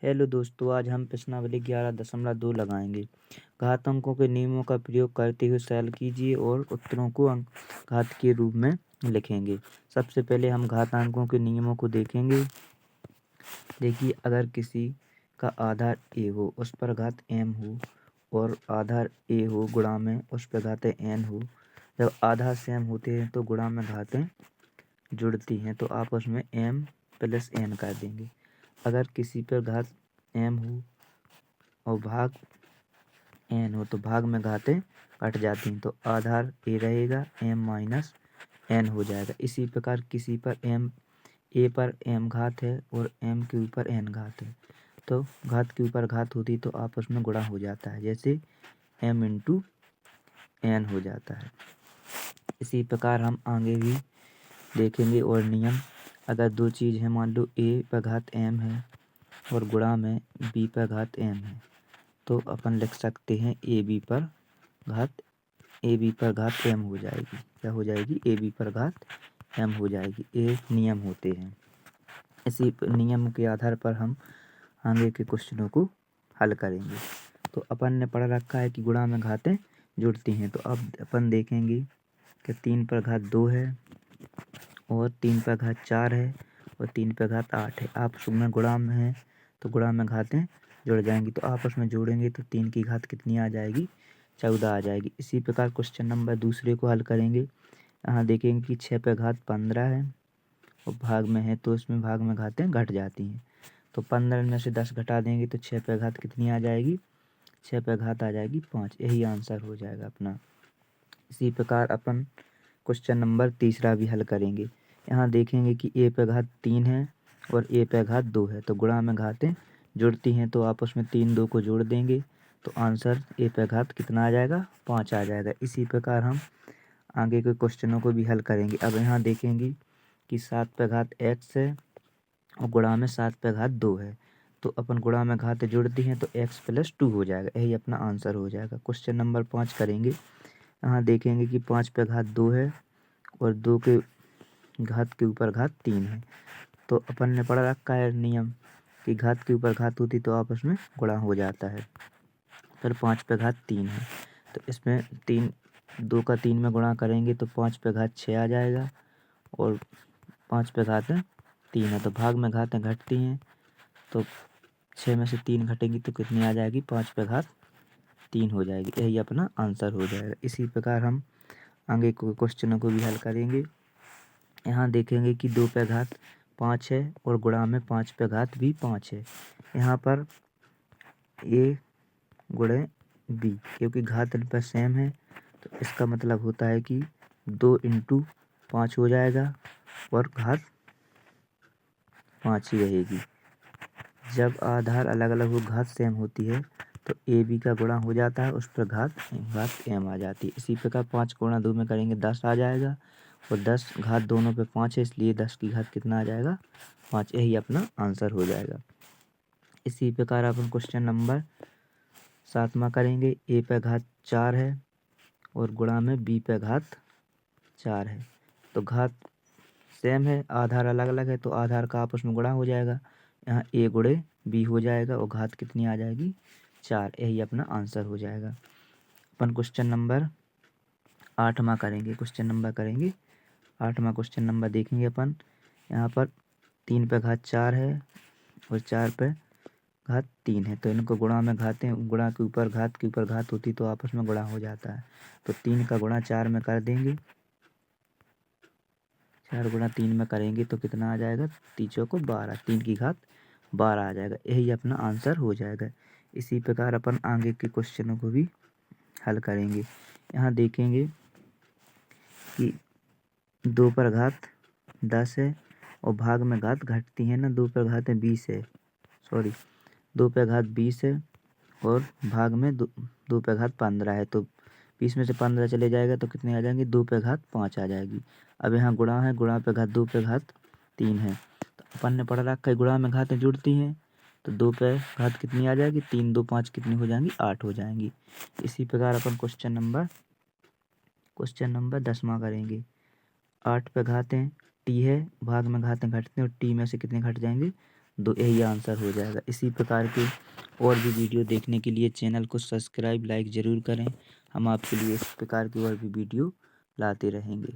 Hello दोस्तों, आज हम प्रश्नावली 11.2 लगाएंगे। घात अंकों के नियमों का प्रयोग करते हुए सरल कीजिए और उत्तरों को घात के रूप में लिखेंगे। सबसे पहले हम घातांकों के नियमों को देखेंगे। देखिए, अगर किसी का आधार a हो, उस पर घात m हो, और आधार a हो गुणा में उस पर घातें n हो। जब आधार सेम होते हैं तो गुणा में घातें जुड़ती हैं, तो आप उसमें m प्लस n कर देंगे। अगर किसी पर घात m हो और भाग n हो तो भाग में घातें कट जाती हैं, तो आधार a रहेगा, m माइनस n हो जाएगा। इसी प्रकार किसी पर a पर m घात है और m के ऊपर n घात है, तो घात के ऊपर घात होती तो आपस में गुणा हो जाता है, जैसे m इंटू n हो जाता है। इसी प्रकार हम आगे भी देखेंगे और नियम। अगर दो चीज़ है, मान लो a पर घात m है और गुणा में b पर घात m है, तो अपन लिख सकते हैं ए बी पर घात m हो जाएगी। क्या हो जाएगी? ए बी पर घात m हो जाएगी। ये नियम होते हैं। इसी नियम के आधार पर हम आगे के क्वेश्चनों को हल करेंगे। तो अपन ने पढ़ रखा है कि गुणा में घातें जुड़ती हैं, तो अब अपन देखेंगे कि 3 पर घात 2 है और 3 पर घात 4 है और 3 पर घात 8 है। आपस में गुणा में है तो गुणा में घातें जुड़ जाएंगी, तो आपस में जोड़ेंगे तो 3 की घात कितनी आ जाएगी? 14 आ जाएगी। इसी प्रकार क्वेश्चन नंबर दूसरे को हल करेंगे। यहाँ देखेंगे कि 6 पर घात 15 है और भाग में है, तो इसमें भाग में घातें घट जाती हैं, तो 15 में से 10 घटा देंगे तो 6 पर घात कितनी आ जाएगी? 6 पर घात आ जाएगी 5। यही आंसर हो जाएगा अपना। इसी प्रकार अपन क्वेश्चन नंबर तीसरा भी हल करेंगे। यहाँ देखेंगे कि a पर घात 3 है और a पर घात 2 है, तो गुणा में घातें जुड़ती हैं, तो आपस में 3 2 को जोड़ देंगे, तो आंसर a पर घात कितना आ जाएगा? 5 आ जाएगा। इसी प्रकार हम आगे के क्वेश्चनों को भी हल करेंगे। अब यहाँ देखेंगे कि 7 पर घात x है और गुणा में 7 पर घात 2 है, तो अपन गुणा में घातें जुड़ती हैं तो x प्लस 2 हो जाएगा। यही अपना आंसर हो जाएगा। क्वेश्चन नंबर 5 करेंगे। यहाँ देखेंगे कि 5 पर घात 2 है और 2 के घात के ऊपर घात 3 है, तो अपन ने पढ़ रखा है नियम कि घात के ऊपर घात होती तो आपस में गुणा हो जाता है। फिर 5 पे घात 3 है, तो इसमें 2 का 3 में गुणा करेंगे तो 5 पे घात 6 आ जाएगा और 5 पे घात 3 है, तो भाग में घातें घटती हैं, तो 6 में से 3 घटेंगी तो कितनी आ जाएगी? 5 पे घात 3 हो जाएगी। यही अपना आंसर हो जाएगा। इसी प्रकार हम आगे के क्वेश्चनों को भी हल करेंगे। यहाँ देखेंगे कि 2 पे घात 5 है और गुणा में 5 पे घात भी 5 है। यहाँ पर a गुणे b, क्योंकि घात इन पर सेम है, तो इसका मतलब होता है कि 2 इंटू 5 हो जाएगा और घात 5 ही रहेगी। जब आधार अलग अलग हो, घात सेम होती है, तो ए बी का गुणा हो जाता है, उस पर घात एम आ जाती है। इसी प्रकार 5 गुणा 2 में करेंगे 10 आ जाएगा और 10 घात दोनों पे 5 है, इसलिए 10 की घात कितना आ जाएगा? 5। यही अपना आंसर हो जाएगा। इसी प्रकार अपन क्वेश्चन नंबर 7वां करेंगे। a पे घात 4 है और गुणा में b पे घात 4 है, तो घात सेम है, आधार अलग अलग है, तो आधार का आपस में गुणा हो जाएगा। यहाँ a गुणे b हो जाएगा और घात कितनी आ जाएगी? 4। यही अपना आंसर हो जाएगा। अपन क्वेश्चन नंबर 8वां करेंगे। 8वां क्वेश्चन नंबर देखेंगे अपन। यहाँ पर 3 पे घात 4 है और 4 पे घात 3 है, तो इनको गुणा में घातें गुणा के ऊपर घात होती तो आपस में गुणा हो जाता है, तो 3 का गुणा 4 में कर देंगे। 4 गुणा 3 में करेंगे तो कितना आ जाएगा? 3 चौको 12, 3 की घात 12 आ जाएगा। यही अपना आंसर हो जाएगा। इसी प्रकार अपन आगे के क्वेश्चनों को भी हल करेंगे। यहाँ देखेंगे कि 2 पर घात 10 है और भाग में घात घटती है ना, 2 पर घात 20 है, 2 पे घात 20 है और भाग में 2 पे घात 15 है, तो 20 में से 15 चले जाएगा तो कितने आ जाएंगे? 2 पे घात 5 आ जाएगी। अब यहाँ गुणा है, गुणा पे घात 2 पे घात 3 है, तो अपन ने पढ़ रखा है गुणा में घातें जुड़ती हैं, तो 2 पे घात कितनी आ जाएगी? 3 2 5 कितनी हो जाएंगी? 8 हो जाएंगी। इसी प्रकार अपन क्वेश्चन नंबर 10वां करेंगे। 8 पे घातें t है, भाग में घातें घटते हैं और t में से कितने घट जाएंगे? दो, यही आंसर हो जाएगा। इसी प्रकार के और भी वीडियो देखने के लिए चैनल को सब्सक्राइब लाइक ज़रूर करें। हम आपके लिए इस प्रकार की और भी वीडियो लाते रहेंगे।